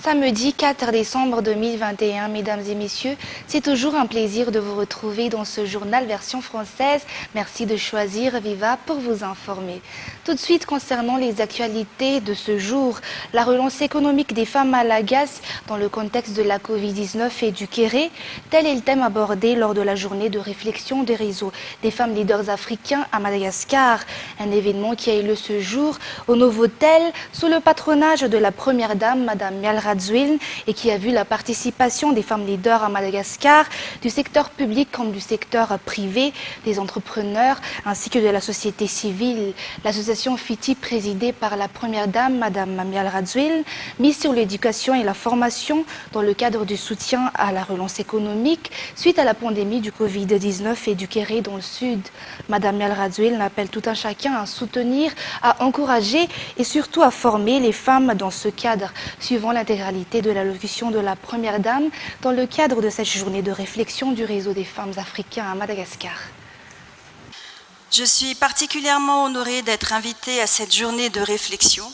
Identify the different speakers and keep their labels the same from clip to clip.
Speaker 1: Samedi 4 décembre 2021, mesdames et messieurs, c'est toujours un plaisir de vous retrouver dans ce journal version française. Merci de choisir Viva pour vous informer. Tout de suite, concernant les actualités de ce jour, la relance économique des femmes malagasy dans le contexte de la Covid-19 et du Kéré, tel est le thème abordé lors de la journée de réflexion des réseaux des femmes leaders africains à Madagascar. Un événement qui a eu lieu ce jour au Novotel sous le patronage de la première dame, Madame Mial Radziwiłł, et qui a vu la participation des femmes leaders à Madagascar, du secteur public comme du secteur privé, des entrepreneurs ainsi que de la société civile. L'association FITI, présidée par la première dame, Madame Mial Radziwiłł, mise sur l'éducation et la formation dans le cadre du soutien à la relance économique suite à la pandémie du Covid-19 et du Kéré dans le sud. Madame Mial Radziwiłł appelle tout un chacun à soutenir, à encourager et surtout à former les femmes dans ce cadre, suivant l'intégralité de l'allocution de la première dame dans le cadre de cette journée de réflexion du réseau des femmes africains à Madagascar.
Speaker 2: Je suis particulièrement honorée d'être invitée à cette journée de réflexion,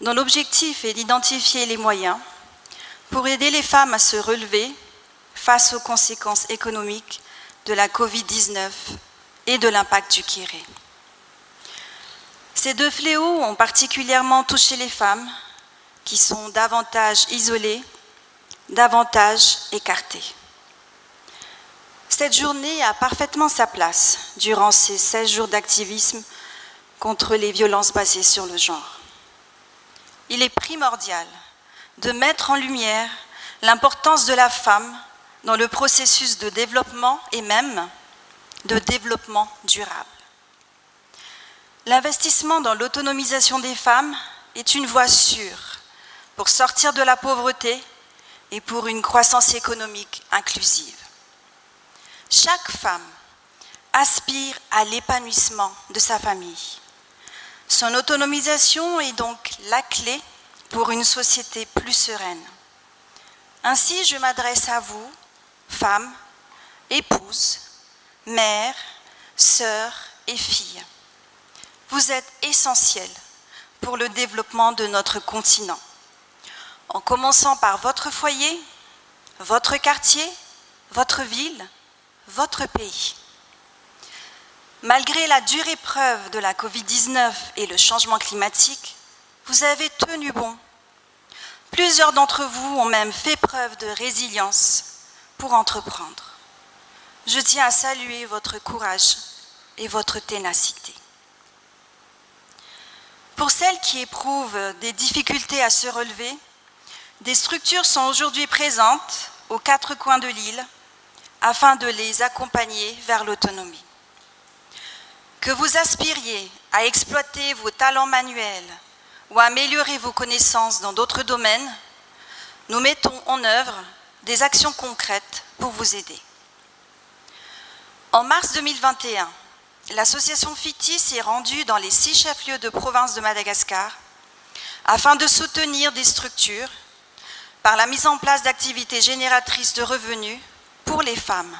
Speaker 2: dont l'objectif est d'identifier les moyens pour aider les femmes à se relever face aux conséquences économiques de la Covid-19 et de l'impact du Kéré. Ces deux fléaux ont particulièrement touché les femmes qui sont davantage isolées, davantage écartées. Cette journée a parfaitement sa place durant ces 16 jours d'activisme contre les violences basées sur le genre. Il est primordial de mettre en lumière l'importance de la femme dans le processus de développement et même de développement durable. L'investissement dans l'autonomisation des femmes est une voie sûre pour sortir de la pauvreté et pour une croissance économique inclusive. Chaque femme aspire à l'épanouissement de sa famille. Son autonomisation est donc la clé pour une société plus sereine. Ainsi, je m'adresse à vous, femmes, épouses, mères, sœurs et filles. Vous êtes essentielles pour le développement de notre continent, en commençant par votre foyer, votre quartier, votre ville, votre pays. Malgré la dure épreuve de la Covid-19 et le changement climatique, vous avez tenu bon. Plusieurs d'entre vous ont même fait preuve de résilience pour entreprendre. Je tiens à saluer votre courage et votre ténacité. Pour celles qui éprouvent des difficultés à se relever, des structures sont aujourd'hui présentes aux 4 coins de l'île afin de les accompagner vers l'autonomie. Que vous aspiriez à exploiter vos talents manuels ou à améliorer vos connaissances dans d'autres domaines, nous mettons en œuvre des actions concrètes pour vous aider. En mars 2021, l'association FITI s'est rendue dans les 6 chefs-lieux de province de Madagascar afin de soutenir des structures par la mise en place d'activités génératrices de revenus pour les femmes.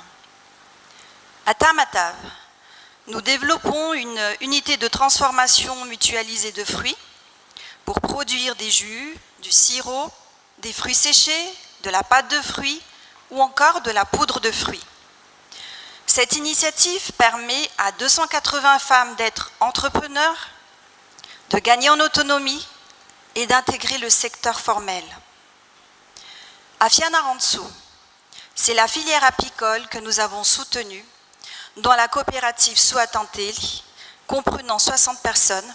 Speaker 2: À Tamatave, nous développons une unité de transformation mutualisée de fruits pour produire des jus, du sirop, des fruits séchés, de la pâte de fruits ou encore de la poudre de fruits. Cette initiative permet à 280 femmes d'être entrepreneurs, de gagner en autonomie et d'intégrer le secteur formel. À Fianarantsoa, c'est la filière apicole que nous avons soutenue dans la coopérative Suatanteli, comprenant 60 personnes,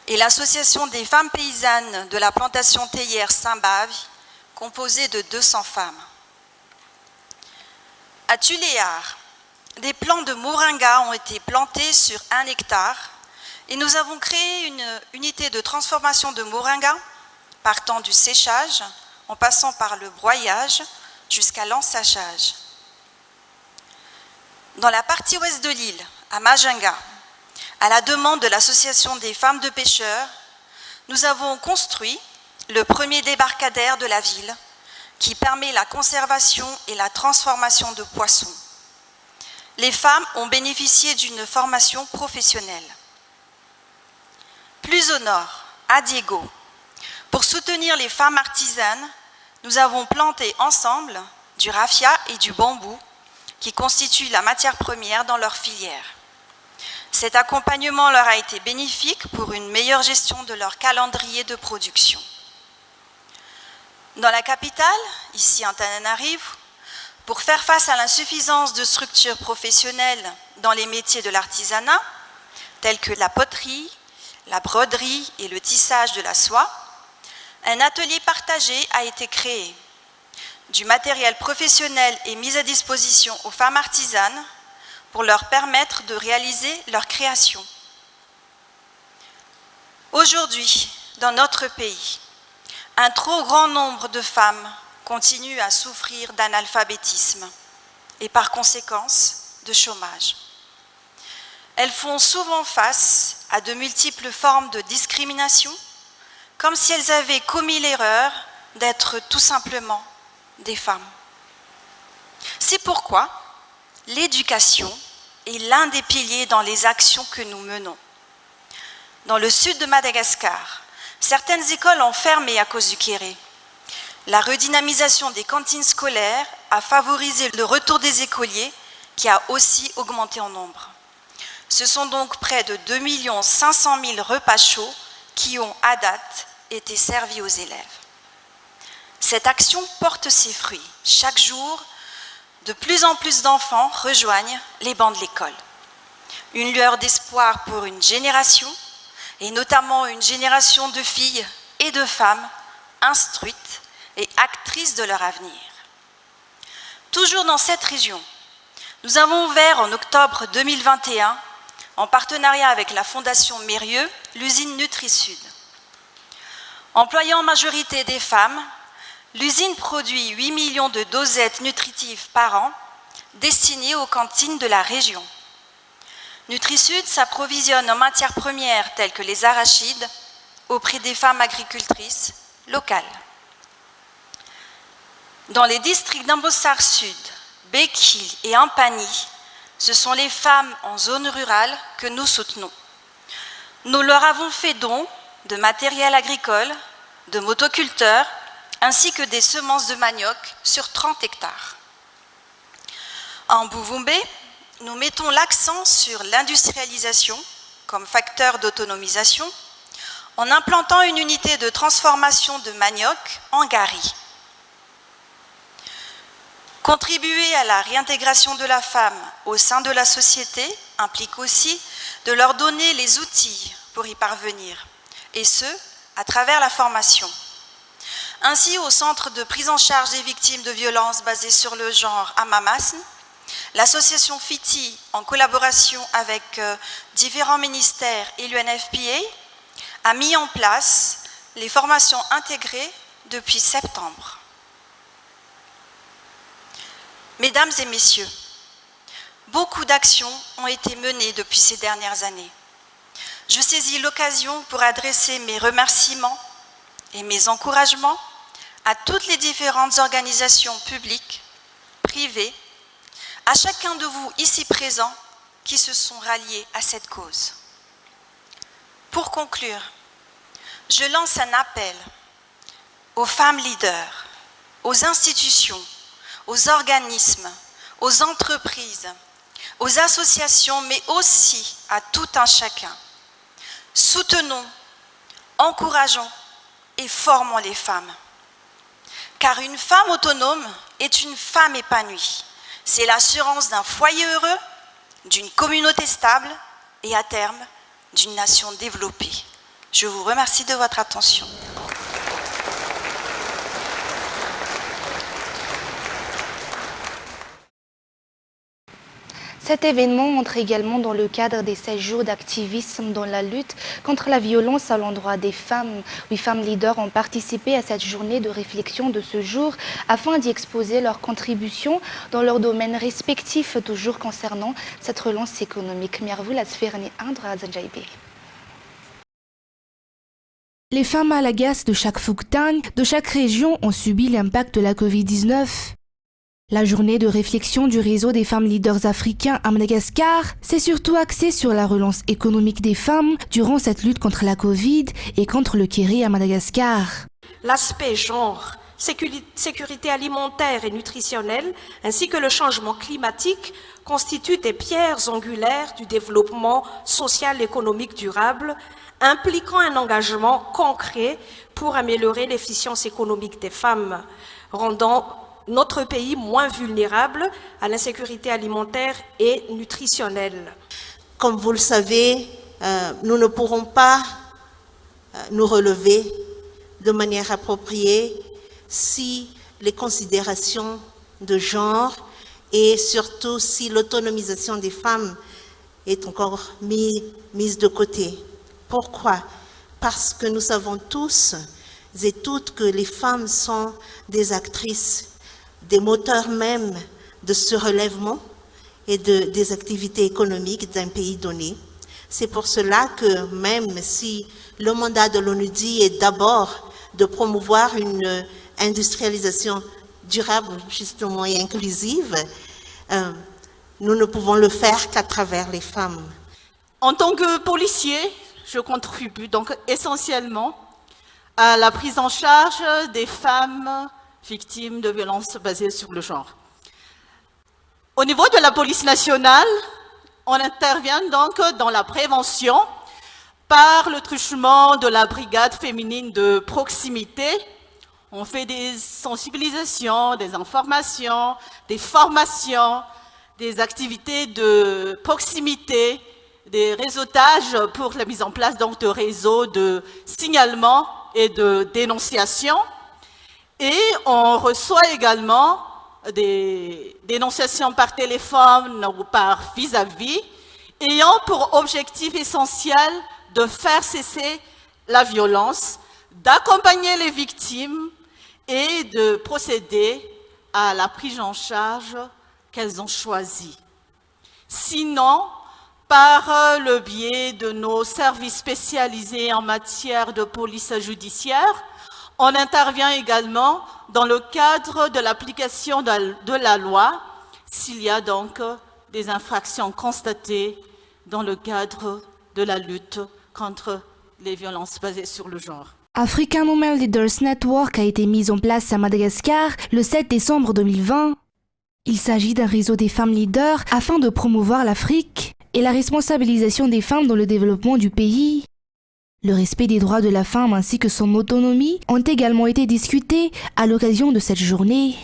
Speaker 2: et l'association des femmes paysannes de la plantation théière Saint-Bavi, composée de 200 femmes. À Tuléar, des plants de moringa ont été plantés sur 1 hectare et nous avons créé une unité de transformation de moringa partant du séchage en passant par le broyage jusqu'à l'ensachage. Dans la partie ouest de l'île, à Majinga, à la demande de l'association des femmes de pêcheurs, nous avons construit le premier débarcadère de la ville qui permet la conservation et la transformation de poissons. Les femmes ont bénéficié d'une formation professionnelle. Plus au nord, à Diego, Pour soutenir les femmes artisanes, nous avons planté ensemble du raffia et du bambou qui constituent la matière première dans leur filière. Cet accompagnement leur a été bénéfique pour une meilleure gestion de leur calendrier de production. Dans la capitale, ici à Antananarivo, pour faire face à l'insuffisance de structures professionnelles dans les métiers de l'artisanat, tels que la poterie, la broderie et le tissage de la soie, un atelier partagé a été créé. Du matériel professionnel est mis à disposition aux femmes artisanes pour leur permettre de réaliser leur création. Aujourd'hui, dans notre pays, un trop grand nombre de femmes continuent à souffrir d'analphabétisme et par conséquence de chômage. Elles font souvent face à de multiples formes de discrimination, comme si elles avaient commis l'erreur d'être tout simplement des femmes. C'est pourquoi l'éducation est l'un des piliers dans les actions que nous menons. Dans le sud de Madagascar, certaines écoles ont fermé à cause du kéré. La redynamisation des cantines scolaires a favorisé le retour des écoliers qui a aussi augmenté en nombre. Ce sont donc près de 2 500 000 repas chauds qui ont, à date, été servis aux élèves. Cette action porte ses fruits. Chaque jour, de plus en plus d'enfants rejoignent les bancs de l'école. Une lueur d'espoir pour une génération, et notamment une génération de filles et de femmes instruites et actrices de leur avenir. Toujours dans cette région, nous avons ouvert en octobre 2021, en partenariat avec la Fondation Mérieux, l'usine NutriSud. Employant en majorité des femmes, l'usine produit 8 millions de dosettes nutritives par an destinées aux cantines de la région. NutriSud s'approvisionne en matières premières telles que les arachides auprès des femmes agricultrices locales. Dans les districts d'Ambossar Sud, Bekil et Ampani, ce sont les femmes en zone rurale que nous soutenons. Nous leur avons fait don de matériel agricole, de motoculteurs, ainsi que des semences de manioc sur 30 hectares. En Bouvumbe, nous mettons l'accent sur l'industrialisation comme facteur d'autonomisation en implantant une unité de transformation de manioc en gari. Contribuer à la réintégration de la femme au sein de la société implique aussi de leur donner les outils pour y parvenir, et ce, à travers la formation. Ainsi, au Centre de prise en charge des victimes de violences basées sur le genre à Mamasn, l'association FITI, en collaboration avec différents ministères et l'UNFPA, a mis en place les formations intégrées depuis septembre. Mesdames et messieurs, beaucoup d'actions ont été menées depuis ces dernières années. Je saisis l'occasion pour adresser mes remerciements et mes encouragements à toutes les différentes organisations publiques, privées, à chacun de vous ici présents qui se sont ralliés à cette cause. Pour conclure, je lance un appel aux femmes leaders, aux institutions, aux organismes, aux entreprises, aux associations, mais aussi à tout un chacun. Soutenons, encourageons et formons les femmes. Car une femme autonome est une femme épanouie. C'est l'assurance d'un foyer heureux, d'une communauté stable et à terme, d'une nation développée. Je vous remercie de votre attention.
Speaker 1: Cet événement entre également dans le cadre des 16 jours d'activisme dans la lutte contre la violence à l'endroit des femmes. 8 femmes leaders ont participé à cette journée de réflexion de ce jour afin d'y exposer leurs contributions dans leurs domaines respectifs, toujours concernant cette relance économique. Les femmes malagasy de chaque Fouctagne, de chaque région ont subi l'impact de la Covid-19. La journée de réflexion du réseau des femmes leaders africains à Madagascar s'est surtout axée sur la relance économique des femmes durant cette lutte contre la Covid et contre le kéré à Madagascar.
Speaker 3: L'aspect genre, sécurité alimentaire et nutritionnelle, ainsi que le changement climatique constituent des pierres angulaires du développement social et économique durable, impliquant un engagement concret pour améliorer l'efficience économique des femmes, rendant notre pays moins vulnérable à l'insécurité alimentaire et nutritionnelle.
Speaker 4: Comme vous le savez, nous ne pourrons pas nous relever de manière appropriée si les considérations de genre et surtout si l'autonomisation des femmes est encore mise de côté. Pourquoi? Parce que nous savons tous et toutes que les femmes sont des actrices, des moteurs même de ce relèvement et des activités économiques d'un pays donné. C'est pour cela que même si le mandat de l'ONUDI est d'abord de promouvoir une industrialisation durable, justement, et inclusive, nous ne pouvons le faire qu'à travers les femmes.
Speaker 5: En tant que policier, je contribue donc essentiellement à la prise en charge des femmes victimes de violences basées sur le genre. Au niveau de la police nationale, on intervient donc dans la prévention par le truchement de la brigade féminine de proximité. On fait des sensibilisations, des informations, des formations, des activités de proximité, des réseautages pour la mise en place donc, de réseaux de signalement et de dénonciation. Et on reçoit également des dénonciations par téléphone ou par vis-à-vis, ayant pour objectif essentiel de faire cesser la violence, d'accompagner les victimes et de procéder à la prise en charge qu'elles ont choisie. Sinon, par le biais de nos services spécialisés en matière de police judiciaire, on intervient également dans le cadre de l'application de la loi, s'il y a donc des infractions constatées dans le cadre de la lutte contre les violences basées sur le genre.
Speaker 1: African Women Leaders Network a été mise en place à Madagascar le 7 décembre 2020. Il s'agit d'un réseau des femmes leaders afin de promouvoir l'Afrique et la responsabilisation des femmes dans le développement du pays. Le respect des droits de la femme ainsi que son autonomie ont également été discutés à l'occasion de cette journée.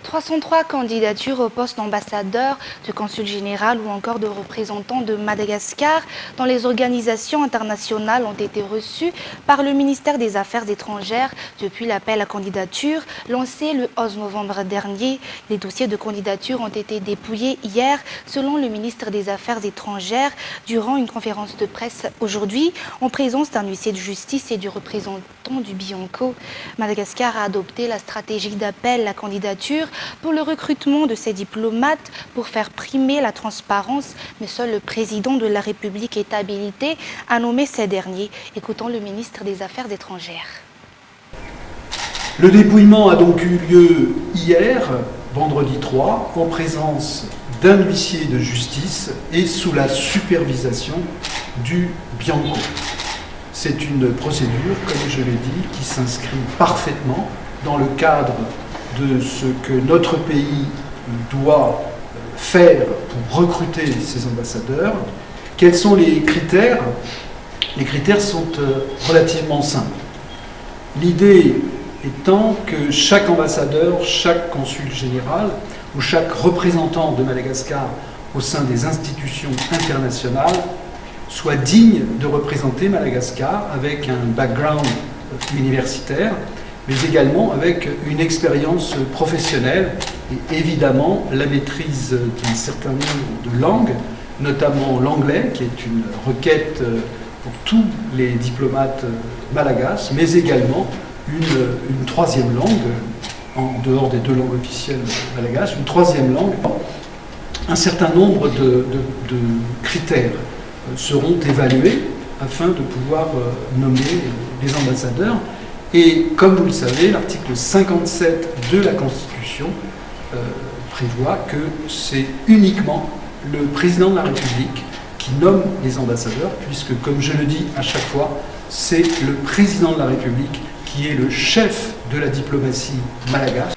Speaker 1: 303 candidatures au poste d'ambassadeur, de consul général ou encore de représentant de Madagascar dans les organisations internationales ont été reçues par le ministère des Affaires étrangères depuis l'appel à candidature lancé le 11 novembre dernier. Les dossiers de candidature ont été dépouillés hier selon le ministre des Affaires étrangères durant une conférence de presse aujourd'hui en présence d'un huissier de justice et du représentant du Bianco. Madagascar a adopté la stratégie d'appel à candidature pour le recrutement de ces diplomates pour faire primer la transparence, mais seul le président de la République est habilité à nommer ces derniers. Écoutons le ministre des Affaires étrangères.
Speaker 6: Le dépouillement a donc eu lieu hier, vendredi 3, en présence d'un huissier de justice et sous la supervision du Bianco. C'est une procédure, comme je l'ai dit, qui s'inscrit parfaitement dans le cadre de ce que notre pays doit faire pour recruter ces ambassadeurs. Quels sont les critères? Les critères sont relativement simples. L'idée étant que chaque ambassadeur, chaque consul général ou chaque représentant de Madagascar au sein des institutions internationales soit digne de représenter Madagascar avec un background universitaire, mais également avec une expérience professionnelle et évidemment la maîtrise d'un certain nombre de langues, notamment l'anglais, qui est une requête pour tous les diplomates malagasy, mais également une troisième langue, en dehors des deux langues officielles malagasy, une troisième langue. Un certain nombre de critères seront évalués afin de pouvoir nommer les ambassadeurs. Et comme vous le savez, l'article 57 de la Constitution prévoit que c'est uniquement le président de la République qui nomme les ambassadeurs, puisque, comme je le dis à chaque fois, c'est le président de la République qui est le chef de la diplomatie malgache.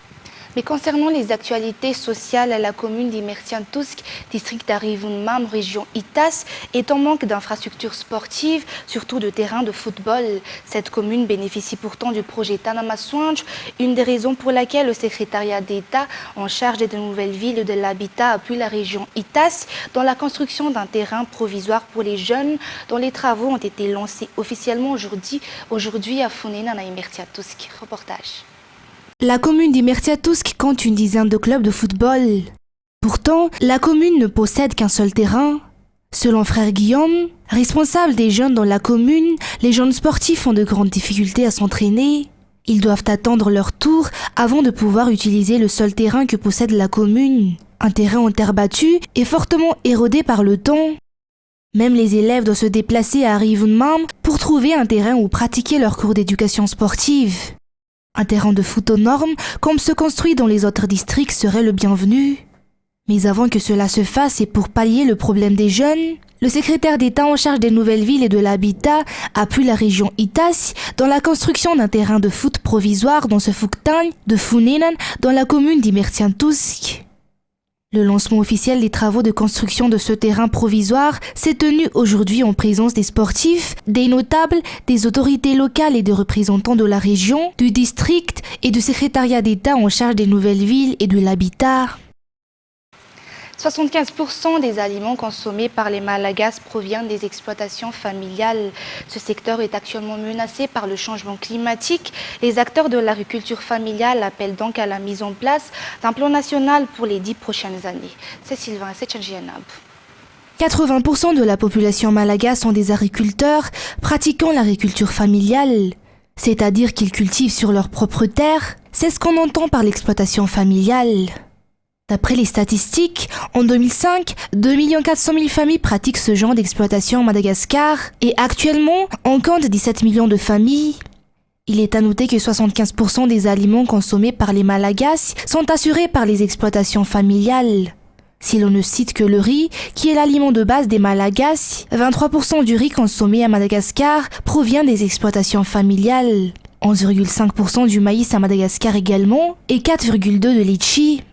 Speaker 1: Mais concernant les actualités sociales, la commune d'Imertian-Tusk, district d'Arivunmam, région Itas, est en manque d'infrastructures sportives, surtout de terrains de football. Cette commune bénéficie pourtant du projet Tanama-Swanj, une des raisons pour laquelle le secrétariat d'État en charge des nouvelles villes et de l'habitat appuie la région Itas dans la construction d'un terrain provisoire pour les jeunes dont les travaux ont été lancés officiellement aujourd'hui à Funena, à Imertian-Tusk. Reportage. La commune d'Imertian-Tusk compte une dizaine de clubs de football. Pourtant, la commune ne possède qu'un seul terrain. Selon frère Guillaume, responsable des jeunes dans la commune, les jeunes sportifs ont de grandes difficultés à s'entraîner. Ils doivent attendre leur tour avant de pouvoir utiliser le seul terrain que possède la commune. Un terrain en terre battue et fortement érodé par le temps. Même les élèves doivent se déplacer à Arivunmam pour trouver un terrain où pratiquer leurs cours d'éducation sportive. Un terrain de foot aux normes, comme se construit dans les autres districts, serait le bienvenu. Mais avant que cela se fasse et pour pallier le problème des jeunes, le secrétaire d'État en charge des nouvelles villes et de l'habitat appuie la région Itas dans la construction d'un terrain de foot provisoire dans ce Fuktang de Funenan dans la commune d'Imertian-Tusk. Le lancement officiel des travaux de construction de ce terrain provisoire s'est tenu aujourd'hui en présence des sportifs, des notables, des autorités locales et des représentants de la région, du district et du secrétariat d'État en charge des nouvelles villes et de l'habitat. 75% des aliments consommés par les Malagasy proviennent des exploitations familiales. Ce secteur est actuellement menacé par le changement climatique. Les acteurs de l'agriculture familiale appellent donc à la mise en place d'un plan national pour les 10 prochaines années. C'est Sylvain Sechangianab. 80% de la population malagasy sont des agriculteurs pratiquant l'agriculture familiale, c'est-à-dire qu'ils cultivent sur leur propre terre. C'est ce qu'on entend par l'exploitation familiale. D'après les statistiques, en 2005, 2 400 000 familles pratiquent ce genre d'exploitation à Madagascar et actuellement, on compte 17 millions de familles. Il est à noter que 75% des aliments consommés par les Malagasy sont assurés par les exploitations familiales. Si l'on ne cite que le riz, qui est l'aliment de base des Malagasy, 23% du riz consommé à Madagascar provient des exploitations familiales, 11,5% du maïs à Madagascar également et 4,2% de litchi.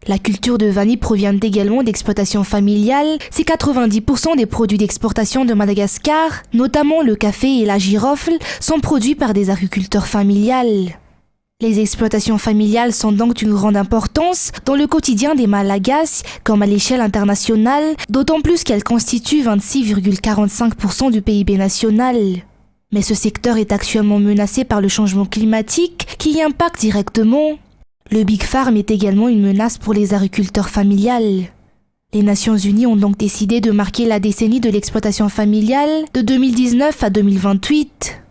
Speaker 1: La culture de vanille provient également d'exploitations familiales. C'est 90% des produits d'exportation de Madagascar, notamment le café et la girofle, sont produits par des agriculteurs familiales. Les exploitations familiales sont donc d'une grande importance dans le quotidien des Malagasy, comme à l'échelle internationale, d'autant plus qu'elles constituent 26,45% du PIB national. Mais ce secteur est actuellement menacé par le changement climatique qui y impacte directement. Le Big Farm est également une menace pour les agriculteurs familiales. Les Nations Unies ont donc décidé de marquer la décennie de l'exploitation familiale de 2019 à 2028.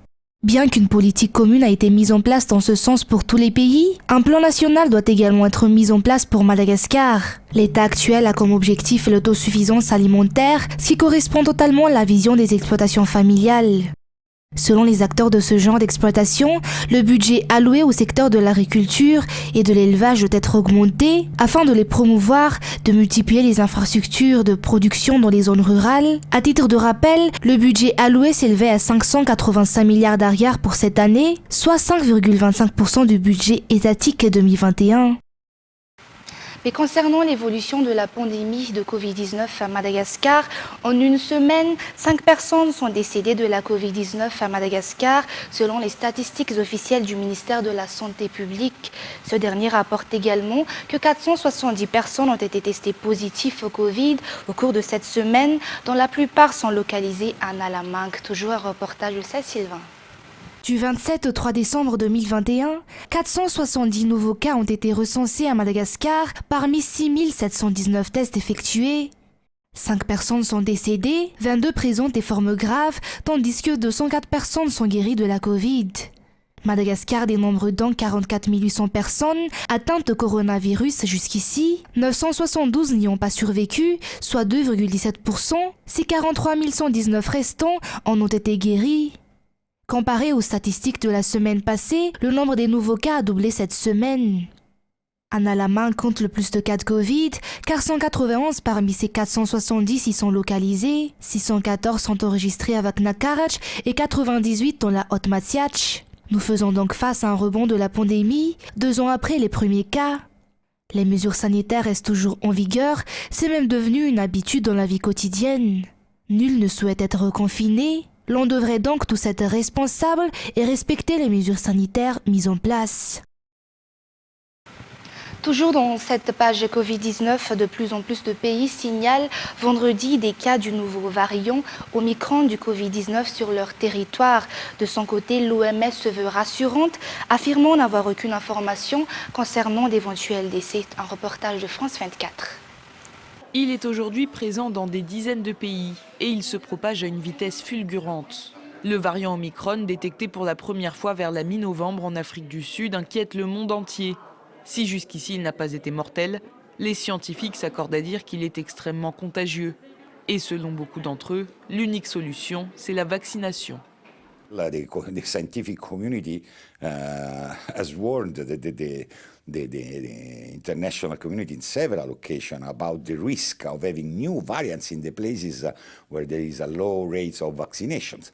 Speaker 1: Bien qu'une politique commune a été mise en place dans ce sens pour tous les pays, un plan national doit également être mis en place pour Madagascar. L'État actuel a comme objectif l'autosuffisance alimentaire, ce qui correspond totalement à la vision des exploitations familiales. Selon les acteurs de ce genre d'exploitation, le budget alloué au secteur de l'agriculture et de l'élevage doit être augmenté afin de les promouvoir, de multiplier les infrastructures de production dans les zones rurales. À titre de rappel, le budget alloué s'élevait à 585 milliards d'ariars pour cette année, soit 5,25% du budget étatique 2021. Mais concernant l'évolution de la pandémie de Covid-19 à Madagascar, en une semaine, 5 personnes sont décédées de la Covid-19 à Madagascar, selon les statistiques officielles du ministère de la Santé publique. Ce dernier rapporte également que 470 personnes ont été testées positives au Covid au cours de cette semaine, dont la plupart sont localisées à Nalamangue. Toujours un reportage de Sylvain. Du 27 au 3 décembre 2021, 470 nouveaux cas ont été recensés à Madagascar parmi 6 719 tests effectués. 5 personnes sont décédées, 22 présentent des formes graves, tandis que 204 personnes sont guéries de la Covid. Madagascar dénombre donc 44 800 personnes atteintes de coronavirus jusqu'ici. 972 n'y ont pas survécu, soit 2,17%. Ces 43 119 restants en ont été guéris. Comparé aux statistiques de la semaine passée, le nombre des nouveaux cas a doublé cette semaine. Annalama compte le plus de cas de Covid, car 191 parmi ces 470 y sont localisés, 614 sont enregistrés à Vaknakarach et 98 dans la Haute-Matiach. Nous faisons donc face à un rebond de la pandémie, 2 ans après les premiers cas. Les mesures sanitaires restent toujours en vigueur, c'est même devenu une habitude dans la vie quotidienne. Nul ne souhaite être reconfiné, l'on devrait donc tous être responsables et respecter les mesures sanitaires mises en place. Toujours dans cette page Covid-19, de plus en plus de pays signalent vendredi des cas du nouveau variant Omicron du Covid-19 sur leur territoire. De son côté, l'OMS se veut rassurante, affirmant n'avoir aucune information concernant d'éventuels décès. Un reportage de France 24.
Speaker 7: Il est aujourd'hui présent dans des dizaines de pays et il se propage à une vitesse fulgurante. Le variant Omicron, détecté pour la première fois vers la mi-novembre en Afrique du Sud, inquiète le monde entier. Si jusqu'ici il n'a pas été mortel, les scientifiques s'accordent à dire qu'il est extrêmement contagieux. Et selon beaucoup d'entre eux, l'unique solution, c'est la vaccination.
Speaker 8: The scientific community has warned the international community in several occasions about the risk of having new variants in the places where there is a low rate of vaccinations.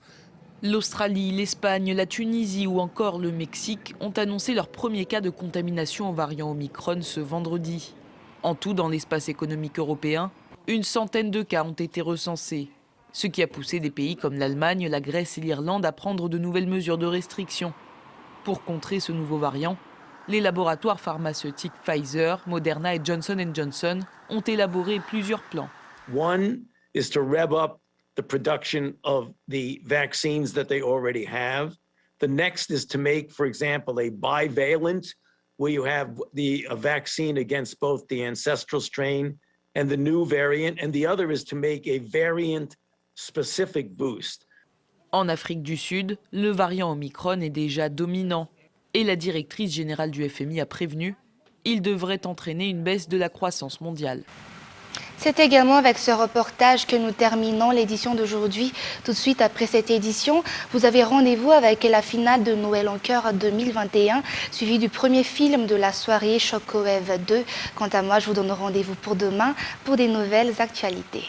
Speaker 7: L'Australie, l'Espagne, la Tunisie ou encore le Mexique ont annoncé leur premier cas de contamination au variant Omicron ce vendredi. En tout, dans l'espace économique européen, une centaine de cas ont été recensés, ce qui a poussé des pays comme l'Allemagne, la Grèce et l'Irlande à prendre de nouvelles mesures de restriction. Pour contrer ce nouveau variant, les laboratoires pharmaceutiques Pfizer, Moderna et Johnson & Johnson ont élaboré plusieurs plans.
Speaker 9: One is to rev up the production of the vaccines that they already have. The next is to make, for example, a bivalent, where you have a vaccine against both the ancestral strain and the new variant. And the other is to make a variant-specific boost.
Speaker 7: En Afrique du Sud, le variant Omicron est déjà dominant. Et la directrice générale du FMI a prévenu, il devrait entraîner une baisse de la croissance mondiale.
Speaker 1: C'est également avec ce reportage que nous terminons l'édition d'aujourd'hui. Tout de suite après cette édition, vous avez rendez-vous avec la finale de Noël en Cœur 2021, suivi du premier film de la soirée Shockwave 2. Quant à moi, je vous donne rendez-vous pour demain pour des nouvelles actualités.